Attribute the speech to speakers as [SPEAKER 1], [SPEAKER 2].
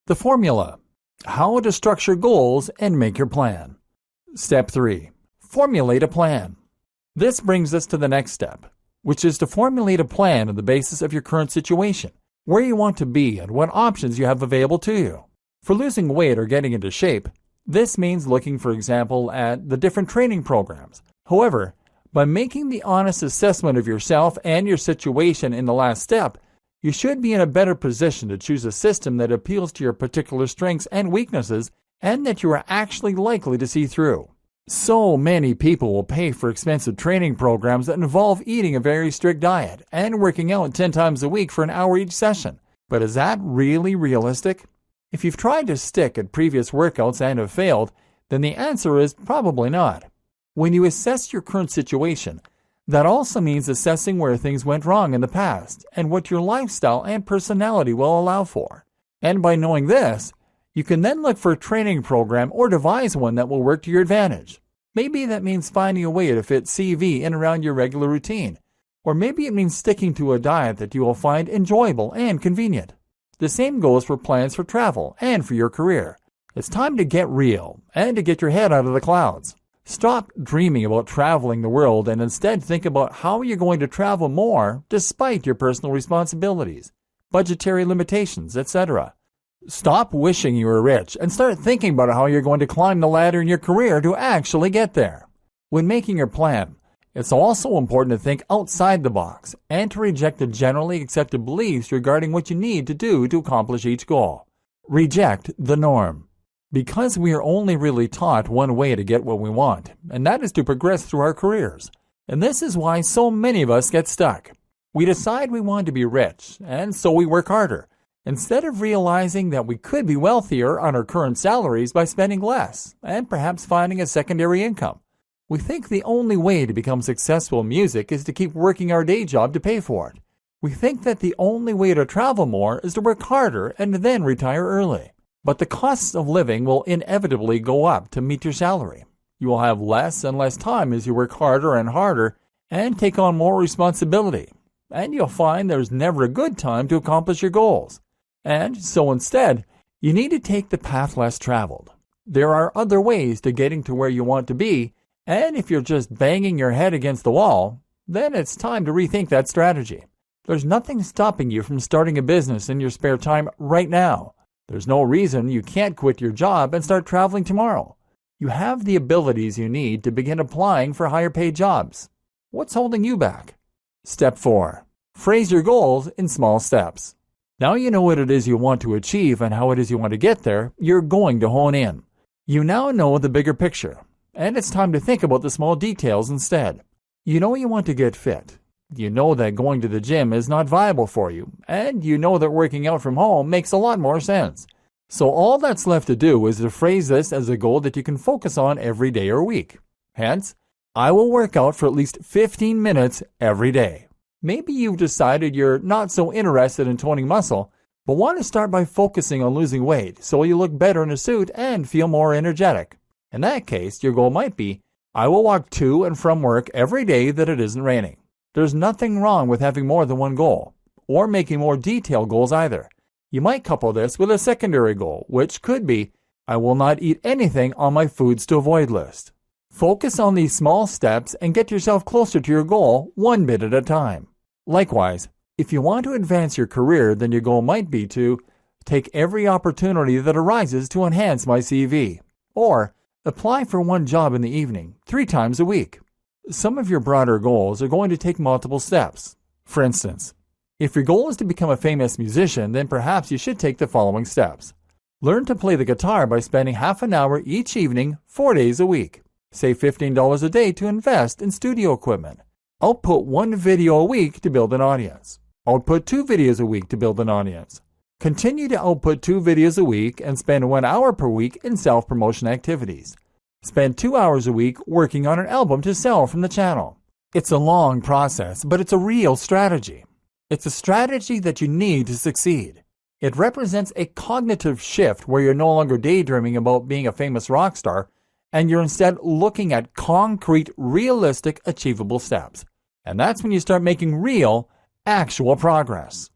[SPEAKER 1] The formula: how to structure goals and make your plan. Step 3. Formulate a plan. This brings us to the next step, which is to formulate a plan on the basis of your current situation, where you want to be and what options you have available to you. For losing weight or getting into shape, this means looking, for example, at the different training programs. However, by making the honest assessment of yourself and your situation in the last step, you should be in a better position to choose a system that appeals to your particular strengths and weaknesses and that you are actually likely to see through. So many people will pay for expensive training programs that involve eating a very strict diet and working out 10 times a week for an hour each session. But is that really realistic? If you've tried to stick at previous workouts and have failed, then the answer is probably not. When you assess your current situation, that also means assessing where things went wrong in the past and what your lifestyle and personality will allow for. And by knowing this, you can then look for a training program or devise one that will work to your advantage. Maybe that means finding a way to fit CV in around your regular routine, or maybe it means sticking to a diet that you will find enjoyable and convenient. The same goes for plans for travel and for your career. It's time to get real and to get your head out of the clouds. Stop dreaming about traveling the world and instead think about how you're going to travel more despite your personal responsibilities, budgetary limitations, etc. Stop wishing you were rich and start thinking about how you're going to climb the ladder in your career to actually get there. When making your plan, it's also important to think outside the box and to reject the generally accepted beliefs regarding what you need to do to accomplish each goal. Reject the norm. Because we are only really taught one way to get what we want, and that is to progress through our careers. And this is why so many of us get stuck. We decide we want to be rich, and so we work harder, instead of realizing that we could be wealthier on our current salaries by spending less, and perhaps finding a secondary income. We think the only way to become successful in music is to keep working our day job to pay for it. We think that the only way to travel more is to work harder and then retire early. But the costs of living will inevitably go up to meet your salary. You will have less and less time as you work harder and harder and take on more responsibility. And you'll find there's never a good time to accomplish your goals. And so instead, you need to take the path less traveled. There are other ways to getting to where you want to be, and if you're just banging your head against the wall, then it's time to rethink that strategy. There's nothing stopping you from starting a business in your spare time right now. There's no reason you can't quit your job and start traveling tomorrow. You have the abilities you need to begin applying for higher paid jobs. What's holding you back? Step 4. Phrase your goals in small steps. Now you know what it is you want to achieve and how it is you want to get there, you're going to hone in. You now know the bigger picture, and it's time to think about the small details instead. You know you want to get fit. You know that going to the gym is not viable for you, and you know that working out from home makes a lot more sense. So all that's left to do is to phrase this as a goal that you can focus on every day or week. Hence, I will work out for at least 15 minutes every day. Maybe you've decided you're not so interested in toning muscle, but want to start by focusing on losing weight so you look better in a suit and feel more energetic. In that case, your goal might be, I will walk to and from work every day that it isn't raining. There's nothing wrong with having more than one goal, or making more detailed goals either. You might couple this with a secondary goal, which could be, I will not eat anything on my foods to avoid list. Focus on these small steps and get yourself closer to your goal one bit at a time. Likewise, if you want to advance your career, then your goal might be to take every opportunity that arises to enhance my CV, or apply for one job in the evening 3 times a week. Some of your broader goals are going to take multiple steps. For instance, if your goal is to become a famous musician, then perhaps you should take the following steps. Learn to play the guitar by spending half an hour each evening, 4 days a week. Save $15 a day to invest in studio equipment. Output 1 video a week to build an audience. Output 2 videos a week to build an audience. Continue to output 2 videos a week and spend 1 hour per week in self-promotion activities. Spend 2 hours a week working on an album to sell from the channel. It's a long process, but it's a real strategy. It's a strategy that you need to succeed. It represents a cognitive shift where you're no longer daydreaming about being a famous rock star, and you're instead looking at concrete, realistic, achievable steps. And that's when you start making real, actual progress.